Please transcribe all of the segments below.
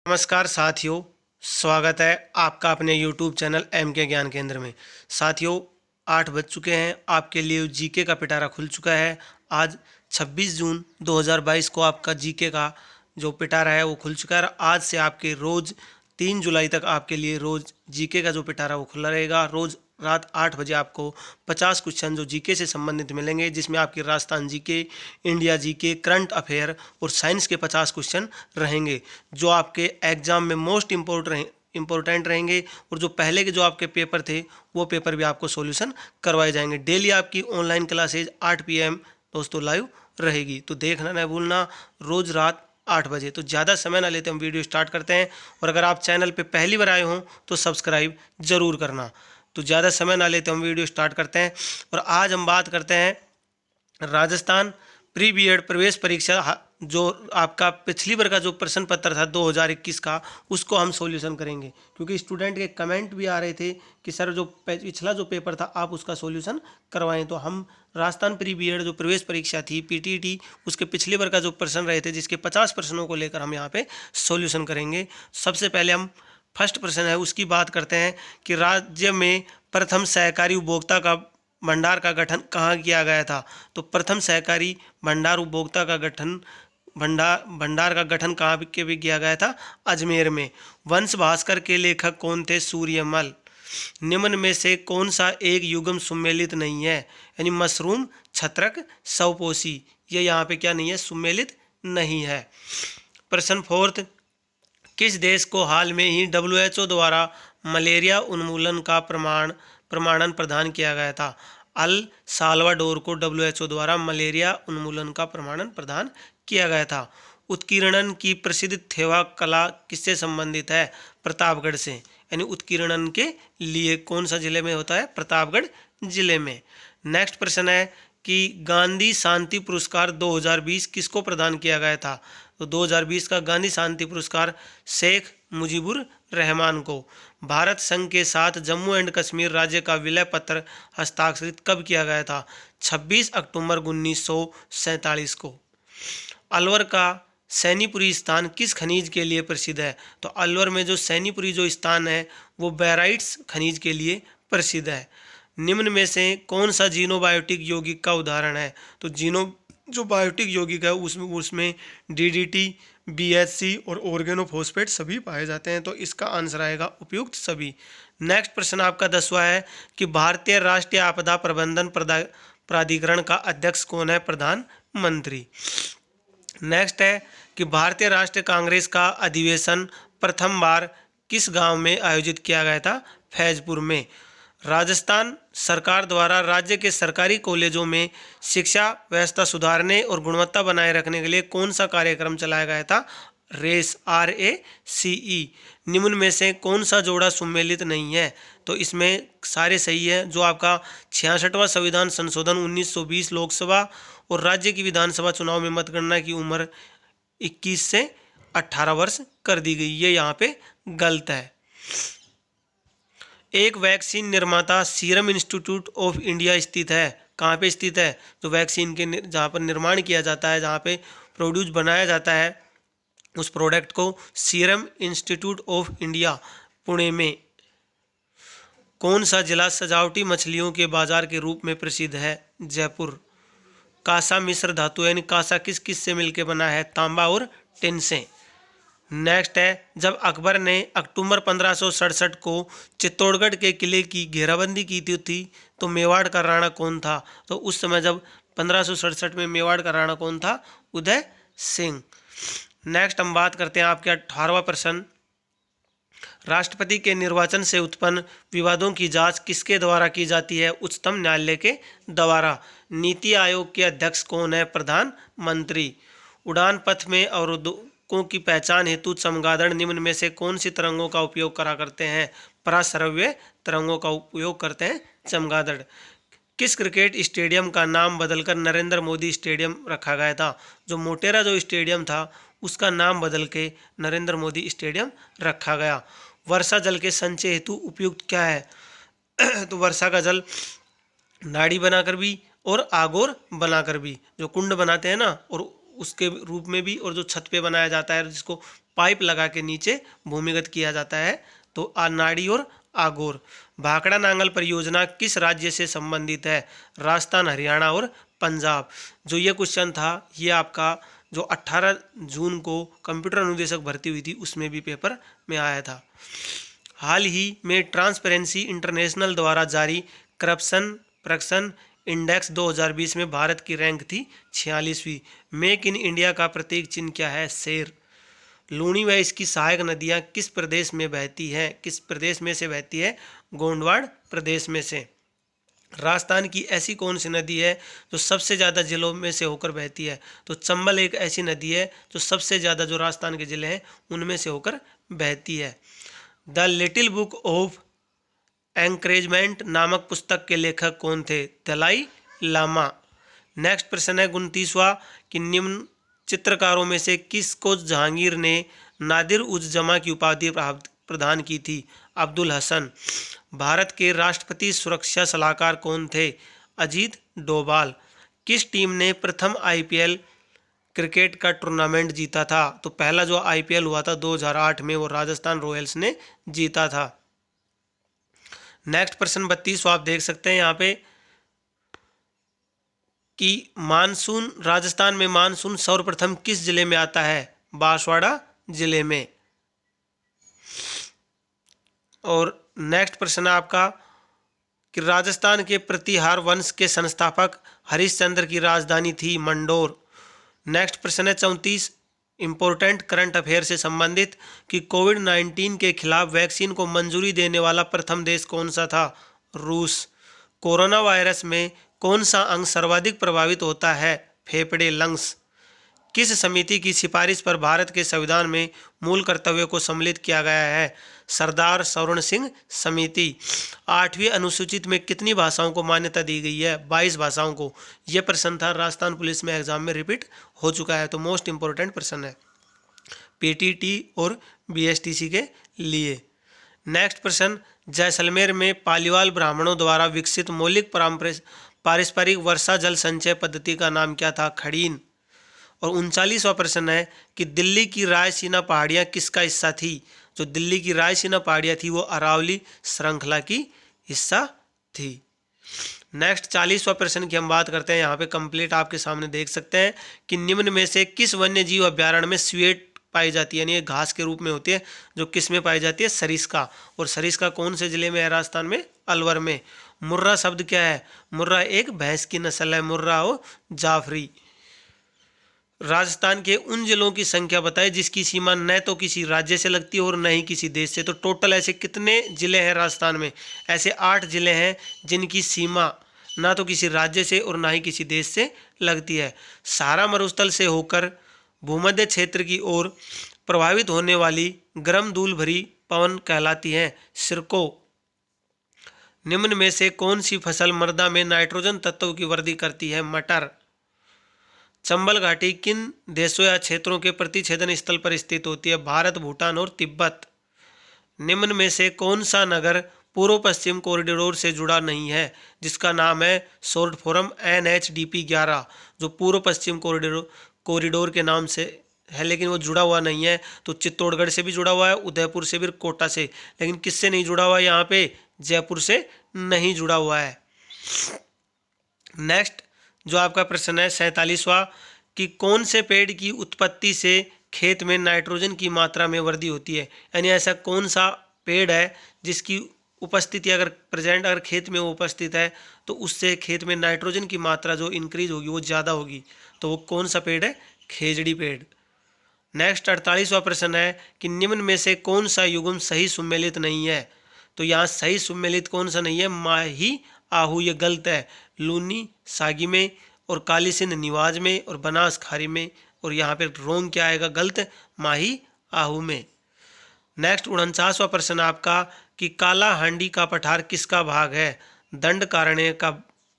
नमस्कार साथियों, स्वागत है आपका अपने YouTube चैनल एम के ज्ञान केंद्र में। साथियों, 8 बज चुके हैं। आपके लिए जीके का पिटारा खुल चुका है। आज 26 जून 2022 को आपका जीके का जो पिटारा है वो खुल चुका है। आज से आपके रोज़ 3 जुलाई तक आपके लिए रोज़ जीके का जो पिटारा वो खुला रहेगा। रोज़ रात 8 बजे आपको 50 क्वेश्चन जो जीके से संबंधित मिलेंगे, जिसमें आपकी Rajasthan GK, India GK, current affair और साइंस के 50 क्वेश्चन रहेंगे, जो आपके एग्जाम में मोस्ट इम्पोर्टेंट रहेंगे। और जो पहले के जो आपके पेपर थे वो पेपर भी आपको सॉल्यूशन करवाए जाएंगे। डेली आपकी ऑनलाइन क्लासेज 8 PM दोस्तों लाइव रहेगी, तो देखना न भूलना। रोज़ रात 8 बजे। तो ज़्यादा समय ना लेते हम वीडियो स्टार्ट करते हैं। और अगर आप चैनल पे पहली बार आए हों तो सब्सक्राइब ज़रूर करना। तो ज़्यादा समय ना लेते हम वीडियो स्टार्ट करते हैं। और आज हम बात करते हैं राजस्थान प्री बीएड प्रवेश परीक्षा, जो आपका पिछली बार का जो प्रश्न पत्र था 2021 का, उसको हम सॉल्यूशन करेंगे। क्योंकि स्टूडेंट के कमेंट भी आ रहे थे कि सर जो पिछला जो पेपर था आप उसका सॉल्यूशन करवाएं। तो हम राजस्थान प्री बीएड जो प्रवेश परीक्षा थी PTT, उसके पिछली बार का जो प्रश्न रहे थे, जिसके 50 प्रश्नों को लेकर हम यहाँ पे सॉल्यूशन करेंगे। सबसे पहले हम फर्स्ट प्रश्न है उसकी बात करते हैं कि राज्य में प्रथम सहकारी उपभोक्ता का भंडार का गठन कहाँ किया गया था। तो प्रथम सहकारी भंडार उपभोक्ता का गठन भंडार का गठन कहाँ के भी किया गया था? अजमेर में। वंश भास्कर के लेखक कौन थे? सूर्यमल। निम्न में से कौन सा एक युग्म सुमेलित नहीं है? यानी मशरूम, छत्रक, स्वपोषी, ये यहाँ पे क्या नहीं है? सुमेलित नहीं है। प्रश्न फोर्थ, किस देश को हाल में ही WHO द्वारा मलेरिया उन्मूलन का प्रमाणन प्रदान किया गया था? अल साल्वाडोर को WHO द्वारा मलेरिया उन्मूलन का प्रमाणन प्रदान किया गया था। उत्कीर्णन की प्रसिद्ध थेवा कला किससे संबंधित है? प्रतापगढ़ से। यानी उत्कीर्णन के लिए कौन सा जिले में होता है? प्रतापगढ़ जिले में। नेक्स्ट प्रश्न है कि गांधी शांति पुरस्कार 2020 किसको प्रदान किया गया था? तो 2020 का गांधी शांति पुरस्कार शेख मुजीबुर रहमान को। भारत संघ के साथ जम्मू एंड कश्मीर राज्य का विलय पत्र हस्ताक्षरित कब किया गया था? 26 अक्टूबर 1947 को। अलवर का सैनीपुरी स्थान किस खनिज के लिए प्रसिद्ध है? तो अलवर में जो सैनीपुरी जो स्थान है वो बैराइट्स खनिज के लिए प्रसिद्ध है। निम्न में से कौन सा जीनोबायोटिक यौगिक का उदाहरण है? तो जो बायोटिक यौगिक है उसमें DDT, BHC और ऑर्गेनोफॉस्फेट सभी पाए जाते हैं। तो इसका आंसर आएगा उपयुक्त सभी। नेक्स्ट प्रश्न आपका 10वां है कि भारतीय राष्ट्रीय आपदा प्रबंधन प्राधिकरण का अध्यक्ष कौन है? प्रधानमंत्री। नेक्स्ट है कि भारतीय राष्ट्रीय कांग्रेस का अधिवेशन प्रथम बार किस गांव में आयोजित किया गया था? फैजपुर में। राजस्थान सरकार द्वारा राज्य के सरकारी कॉलेजों में शिक्षा व्यवस्था सुधारने और गुणवत्ता बनाए रखने के लिए कौन सा कार्यक्रम चलाया गया था? RACE। निम्न में से कौन सा जोड़ा सुमेलित नहीं है? तो इसमें सारे सही है। जो आपका 66वां संविधान संशोधन 1920 लोकसभा और राज्य की विधानसभा चुनाव में मतगणना की उम्र 21 से 18 वर्ष कर दी गई, ये यहाँ पे गलत है। एक वैक्सीन निर्माता सीरम इंस्टीट्यूट ऑफ इंडिया स्थित है। कहाँ पे स्थित है? तो वैक्सीन के जहाँ पर निर्माण किया जाता है, जहाँ पे प्रोड्यूस बनाया जाता है उस प्रोडक्ट को, serum institute of India Pune में। कौन सा जिला सजावटी मछलियों के बाजार के रूप में प्रसिद्ध है? जयपुर। कांसा मिश्र धातु यानी कांसा किस किस से मिलकर बना है? तांबा और टिन से। नेक्स्ट है, जब अकबर ने अक्टूबर 1567 को चित्तौड़गढ़ के किले की घेराबंदी की थी तो मेवाड़ का राणा कौन था? तो उस समय जब 1567 में मेवाड़ का राणा कौन था? उदय सिंह। नेक्स्ट हम बात करते हैं आपके 18वां प्रश्न, राष्ट्रपति के निर्वाचन से उत्पन्न विवादों की जांच किसके द्वारा की जाती है? उच्चतम न्यायालय के द्वारा। नीति आयोग के अध्यक्ष कौन है? प्रधानमंत्री। उड़ान पथ में अवरोधकों की पहचान हेतु चमगादड़ निम्न में से कौन सी तरंगों का उपयोग करा करते हैं? पराश्रव्य तरंगों का उपयोग करते हैं चमगादड़। किस क्रिकेट स्टेडियम का नाम बदलकर नरेंद्र मोदी स्टेडियम रखा गया था? जो मोटेरा जो स्टेडियम था उसका नाम बदल के नरेंद्र मोदी स्टेडियम रखा गया। वर्षा जल के संचय हेतु उपयुक्त क्या है? तो वर्षा का जल नाड़ी बनाकर भी और आगोर बनाकर भी, जो कुंड बनाते हैं ना, और उसके रूप में भी, और जो छत पे बनाया जाता है जिसको पाइप लगा के नीचे भूमिगत किया जाता है। तो नाड़ी और आगोर। भाखड़ा नांगल परियोजना किस राज्य से संबंधित है? राजस्थान, हरियाणा और पंजाब। जो ये क्वेश्चन था ये आपका जो 18 जून को कंप्यूटर अनुदेशक भर्ती हुई थी उसमें भी पेपर में आया था। हाल ही में ट्रांसपेरेंसी इंटरनेशनल द्वारा जारी करप्शन परसेप्शन इंडेक्स 2020 में भारत की रैंक थी 46वीं। मेक इन इंडिया का प्रतीक चिन्ह क्या है? शेर। लूणी व इसकी सहायक नदियां किस प्रदेश में बहती हैं? किस प्रदेश में से बहती है? गोंडवाड़ प्रदेश में से। राजस्थान की ऐसी कौन सी नदी है जो सबसे ज़्यादा जिलों में से होकर बहती है? तो चंबल एक ऐसी नदी है जो सबसे ज़्यादा जो राजस्थान के ज़िले हैं उनमें से होकर बहती है। The little book of encouragement नामक पुस्तक के लेखक कौन थे? दलाई लामा। नेक्स्ट प्रश्न है 29वां कि निम्न चित्रकारों में से किसको जहांगीर ने नादिर उज जमा की उपाधि प्रदान की थी? अब्दुल हसन। भारत के राष्ट्रपति सुरक्षा सलाहकार कौन थे? अजीत डोभाल। किस टीम ने प्रथम आईपीएल क्रिकेट का टूर्नामेंट जीता था? तो पहला जो आईपीएल हुआ था 2008 में वो राजस्थान रॉयल्स ने जीता था। नेक्स्ट प्रश्न 32 आप देख सकते हैं यहाँ पे कि मानसून राजस्थान में मानसून सर्वप्रथम किस जिले में आता है? बांसवाड़ा जिले में। और नेक्स्ट प्रश्न है आपका कि राजस्थान के प्रतिहार वंश के संस्थापक हरिश्चंद्र की राजधानी थी मंडोर। नेक्स्ट प्रश्न है 34 इंपॉर्टेंट करंट अफेयर से संबंधित कि कोविड-19 के खिलाफ वैक्सीन को मंजूरी देने वाला प्रथम देश कौन सा था? रूस। कोरोना वायरस में कौन सा अंग सर्वाधिक प्रभावित होता है? फेफड़े, लंग्स। किस समिति की सिफारिश पर भारत के संविधान में मूल कर्तव्यों को सम्मिलित किया गया है? सरदार सवर्ण सिंह समिति। 8वीं अनुसूचित में कितनी भाषाओं को मान्यता दी गई है? 22 भाषाओं को। यह प्रश्न था राजस्थान पुलिस में एग्जाम में रिपीट हो चुका है, तो मोस्ट इंपॉर्टेंट प्रश्न है पीटीटी और बीएसटीसी के लिए। नेक्स्ट प्रश्न जैसलमेर में पालीवाल ब्राह्मणों द्वारा विकसित मौलिक पारस्परिक वर्षा जल संचय पद्धति का नाम क्या था? खड़ीन। और 39वां प्रश्न है कि दिल्ली की रायसीना पहाड़ियाँ किसका हिस्सा थी? जो दिल्ली की रायसीना पहाड़ियाँ थी वो अरावली श्रृंखला की हिस्सा थी। नेक्स्ट 40वां प्रश्न की हम बात करते हैं। यहाँ पे कंप्लीट आपके सामने देख सकते हैं कि निम्न में से किस वन्य जीव अभ्यारण्य में स्वेट पाई जाती है, यानी ये घास के रूप में होती है, जो किस में पाई जाती है? सरिस्का। और सरिस्का कौन से जिले में है? राजस्थान में अलवर में। मुर्रा शब्द क्या है? मुर्रा एक भैंस की नस्ल है, मुर्रा और जाफरी। राजस्थान के उन जिलों की संख्या बताएं जिसकी सीमा न तो किसी राज्य से लगती है और न ही किसी देश से। तो टोटल ऐसे कितने जिले हैं राजस्थान में? ऐसे 8 जिले हैं जिनकी सीमा ना तो किसी राज्य से और ना ही किसी देश से लगती है। सहारा मरुस्थल से होकर भूमध्य क्षेत्र की ओर प्रभावित होने वाली गर्म धूल भरी पवन कहलाती है सिरको। निम्न में से कौन सी फसल मृदा में नाइट्रोजन तत्वों की वृद्धि करती है? मटर। चंबल घाटी किन देशों या क्षेत्रों के प्रतिच्छेदन स्थल पर स्थित होती है? भारत, भूटान और तिब्बत। निम्न में से कौन सा नगर पूर्व पश्चिम कॉरिडोर से जुड़ा नहीं है? जिसका नाम है शॉर्ट फॉर्म NHDP 11, जो पूर्व पश्चिम कॉरिडोर के नाम से है, लेकिन वो जुड़ा हुआ नहीं है। तो चित्तौड़गढ़ से भी जुड़ा हुआ है, उदयपुर से भी, कोटा से, लेकिन किससे नहीं जुड़ा हुआ है? यहाँ पे जयपुर से नहीं जुड़ा हुआ है। नेक्स्ट जो आपका प्रश्न है 47वां कि कौन से पेड़ की उत्पत्ति से खेत में नाइट्रोजन की मात्रा में वृद्धि होती है? यानी ऐसा कौन सा पेड़ है जिसकी उपस्थिति अगर खेत में वो उपस्थित है तो उससे खेत में नाइट्रोजन की मात्रा जो इंक्रीज होगी वो ज़्यादा होगी। तो वो कौन सा पेड़ है? खेजड़ी पेड़। नेक्स्ट 48वां प्रश्न है कि निम्न में से कौन सा युग्म सही सुमेलित नहीं है? तो यहाँ सही सुमेलित कौन सा नहीं है? माही आहू, ये गलत है। लूनी सागी में और काली सिंध निवाज में और बनास खारी में। और यहाँ पे रोंग क्या आएगा? गलत, माही आहू में। नेक्स्ट 49वां प्रश्न आपका कि काला हांडी का पठार किसका भाग है? दंडकारण्य का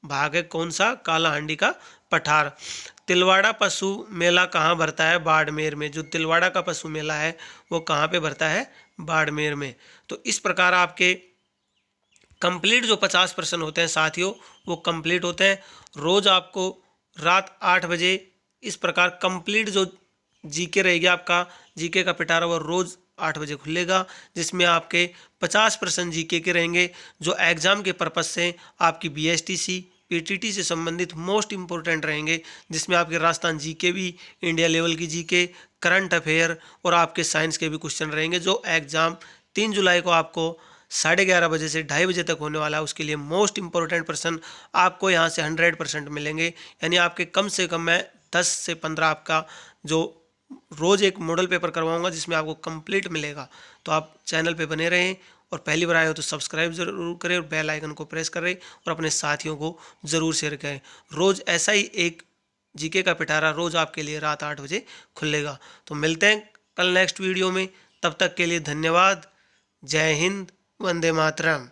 भाग है। कौन सा? काला हांडी का पठार। तिलवाड़ा पशु मेला कहाँ भरता है? बाड़मेर में। जो तिलवाड़ा का पशु मेला है वो कहाँ पे भरता है? बाड़मेर में। तो इस प्रकार आपके कंप्लीट जो 50 प्रश्न होते हैं साथियों वो कंप्लीट होते हैं। रोज़ आपको रात 8 बजे इस प्रकार कंप्लीट जो जीके रहेगी आपका, जीके का पिटारा वो रोज़ 8 बजे खुलेगा, जिसमें आपके 50% जीके के रहेंगे जो एग्ज़ाम के पर्पज़ से आपकी बीएसटीसी पीटीटी से संबंधित मोस्ट इंपॉर्टेंट रहेंगे, जिसमें आपके राजस्थान जीके भी, इंडिया लेवल की जीके, करंट अफेयर और आपके साइंस के भी क्वेश्चन रहेंगे, जो एग्ज़ाम 3 जुलाई को आपको 11:30 बजे से 2:30 बजे तक होने वाला है। उसके लिए मोस्ट इंपॉर्टेंट पर्सन आपको यहाँ से 100% मिलेंगे, यानी आपके कम से कम मैं 10 से 15 आपका जो रोज़ एक मॉडल पेपर करवाऊंगा जिसमें आपको कंप्लीट मिलेगा। तो आप चैनल पे बने रहें और पहली बार आए हो तो सब्सक्राइब ज़रूर करें और बेल आइकन को प्रेस करें और अपने साथियों को ज़रूर शेयर करें। रोज़ ऐसा ही एक जीके का पिटारा रोज़ आपके लिए रात 8 बजे खुलेगा। तो मिलते हैं कल नेक्स्ट वीडियो में, तब तक के लिए धन्यवाद। जय हिंद, वंदे मातरम।